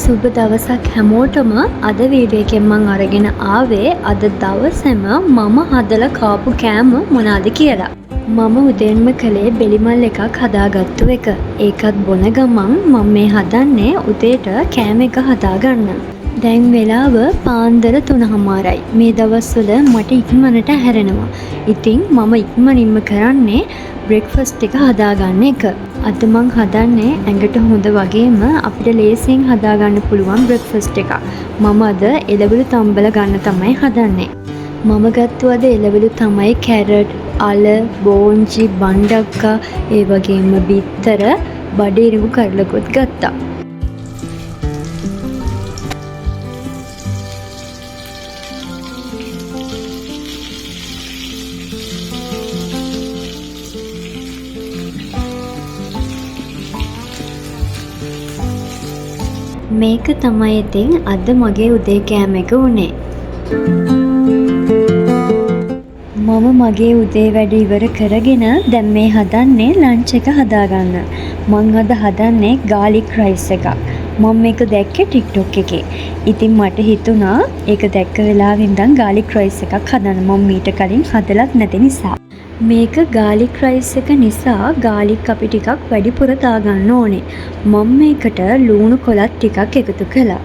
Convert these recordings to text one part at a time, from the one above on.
සුබ දවසක් හැමෝටම. අද වීඩියෝ එකෙන් මම අරගෙන ආවේ අද දවසේම මම හදලා කාපු කෑම මොනවාද කියලා. මම උදේන්ම කළේ බෙලිමල් එකක් හදාගත්තු එක. ඒකත් බොන ගමන් මම මේ හදන්නේ උදේට කෑම එක හදාගන්න. දැන් වෙලාව පාන්දර 3:00යි. මේ දවස්වල මට ඉක්මනට හැරෙනවා. ඉතින් මම ඉක්මනින්ම කරන්නේ බ්‍රෙක්ෆාස්ට් එක හදාගන්න එක. අද මං හදන්නේ ඇඟට හොඳ වගේම අපිට ලේසියෙන් හදාගන්න පුළුවන් බ්‍රෙක්ෆාස්ට් එකක්. මම අද එළවලු තම්බලා ගන්න තමයි හදන්නේ. මම ගත්තු අද එළවලු තමයි කැරට්, අල, බෝංචි, බණ්ඩක්කා, ඒ වගේම බිත්තර, බඩිරිඟු කරලකුත් ගත්තා. මේක තමයි ඉතින් අද මගේ උදේ කෑම එක උනේ. මම මගේ උදේ වැඩ ඉවර කරගෙන දැන් මේ හදන්නේ ලන්ච් එක හදාගන්න. මං අද හදන්නේ ගාලික් රයිස් එකක්. මම මේක දැක්කේ TikTok එකේ. ඉතින් මට හිතුණා ඒක දැක්ක වෙලාවෙ ඉඳන් ගාලික් රයිස් එකක් හදන්න. මම මීට කලින් හදලත් නැති නිසා. මේක ගාලික් රයිස් එක නිසා ගාලික් අපි ටිකක් වැඩිපුර දාගන්න ඕනේ. මම මේකට ලුණු කොලත් ටිකක් එකතු කළා.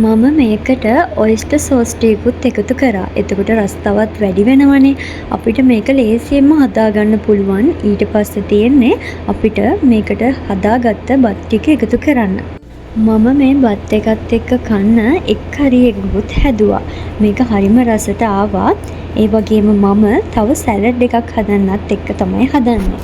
මම මේකට ඔයිස්ටර් සෝස් ටිකකුත් එකතු කරා. එතකොට රස තවත් වැඩි වෙනවනේ. අපිට මේක ලේසියෙන්ම හදාගන්න පුළුවන්. ඊට පස්සේ තියෙන්නේ අපිට මේකට හදාගත්ත බත් ටික එකතු කරන්න. මම මේ බත් එකත් එක්ක කන්න එක් හරියකුත් හැදුවා. මේක හරිම රසට ආවා. ඒ වගේම මම තව සැලඩ් එකක් හදන්නත් එක්ක තමයි හදන්නේ.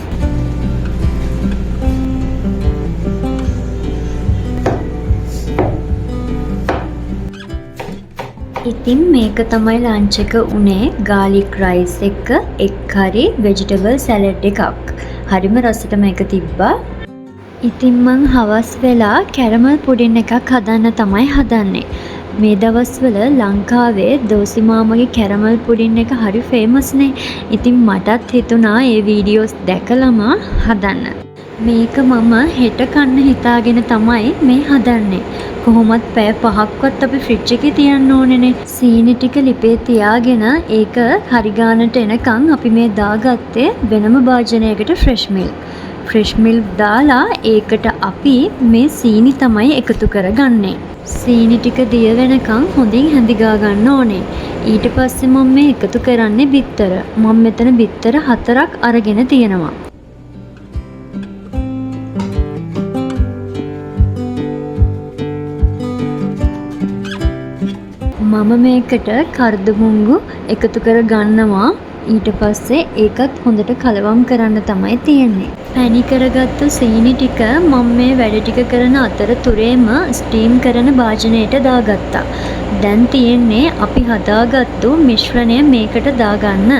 ඉතින් මේක තමයි ලන්ච් එක උනේ. ගාලික් රයිස් එක, එක් කරි, වෙජිටබල් සැලඩ් එකක්. හරිම රසට මේක තිබ්බා. ඉතින් මං හවස් වෙලා කැරමල් පුඩින් එකක් හදන්න තමයි හදන්නේ. මේ දවස්වල ලංකාවේ දෝසි මාමගේ කැරමල් පුඩින් එක හරි ෆේමස් නේ. ඉතින් මටත් හිතුණා ඒ වීඩියෝස් දැකලම හදන්න. මේක මම හෙට කන්න හිතාගෙන තමයි මේ හදන්නේ. කොහොමත් පැය 5ක්වත් අපි ෆ්‍රිජ් එකේ තියන්න ඕනේනේ. සීනි ටික ලිපේ තියාගෙන ඒක හරි ගානට එනකන් අපි මේ දාගත්තේ වෙනම භාජනයකට ෆ්‍රෙෂ් මිල්ක් දාලා ඒකට අපි මේ සීනි තමයි එකතු කරගන්නේ. සීනි ටික දිය වෙනකන් හොඳින් හැඳිගා ගන්න ඕනේ. ඊට පස්සේ මම මේ එකතු කරන්නේ බිත්තර. මම මෙතන බිත්තර 4ක් අරගෙන තියෙනවා. මම මේකට කරදුමුංගු එකතු කර ගන්නවා. ඊට පස්සේ ඒකත් හොඳට කලවම් කරන්න තමයි තියෙන්නේ. පැණි කරගත්තු සීනි ටික මම මේ වැඩ ටික කරන අතරතුරේම ස්ටීම් කරන භාජනයට දාගත්තා. දැන් තියෙන්නේ අපි හදාගත්තු මිශ්‍රණය මේකට දාගන්න.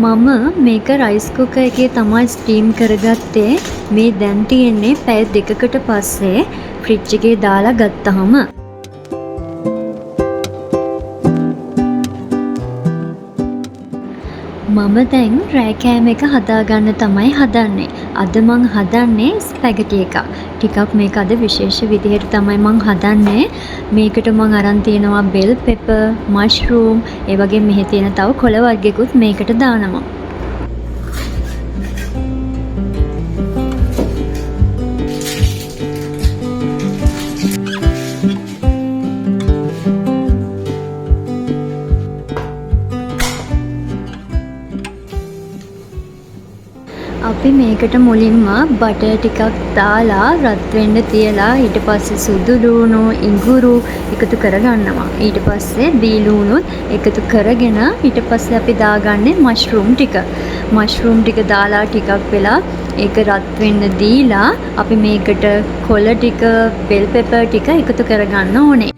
මම මේක රයිස් කුකර් එකේ තමයි ස්ටීම් කරගත්තේ. මේ දැන් තියෙන්නේ පැය 2කට පස්සේ ෆ්‍රිජ් එකේ දාලා ගත්තාම. මම දැන් රෑ කෑම එක හදාගන්න තමයි හදන්නේ. අද මං හදන්නේ ස්පැගටි එකක්. ටිකක් මේක අද විශේෂ විදිහට තමයි මං හදන්නේ. මේකට මං අරන් තියෙනවා බෙල් පෙපර්, මෂ්රූම්, ඒ වගේ මෙහි තියෙන තව කොළ වර්ගයකුත් මේකට දානවා. අපි මේකට මුලින්ම බටර් ටිකක් දාලා රත් වෙන්න තියලා ඊට පස්සේ සුදු ලුණු, ඉඟුරු එකතු කරගන්නවා. ඊට පස්සේ දී ලුණුත් එකතු කරගෙන ඊට පස්සේ අපි දාගන්නේ මෂ්රූම් ටික. මෂ්රූම් ටික දාලා ටිකක් වෙලා ඒක රත් වෙන්න දීලා අපි මේකට කොළ ටික, බෙල් පෙපර් ටික එකතු කරගන්න ඕනේ.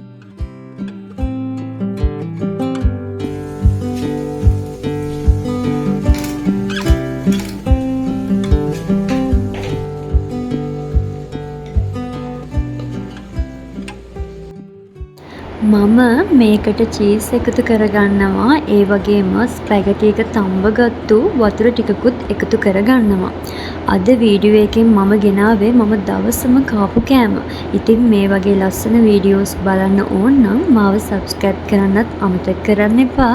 මම මේකට චීස් එකතු කරගන්නවා. ඒ වගේම ස්පැගටි එක තම්බගත්තු වතුර ටිකකුත් එකතු කරගන්නවා. අද වීඩියෝ එකෙන් මම ගෙනාවේ මම දවසම කාපු කෑම. ඉතින් මේ වගේ ලස්සන වීඩියෝස් බලන්න ඕන නම් මාව සබ්ස්ක්‍රයිබ් කරන්නත් අමතක කරන්න එපා.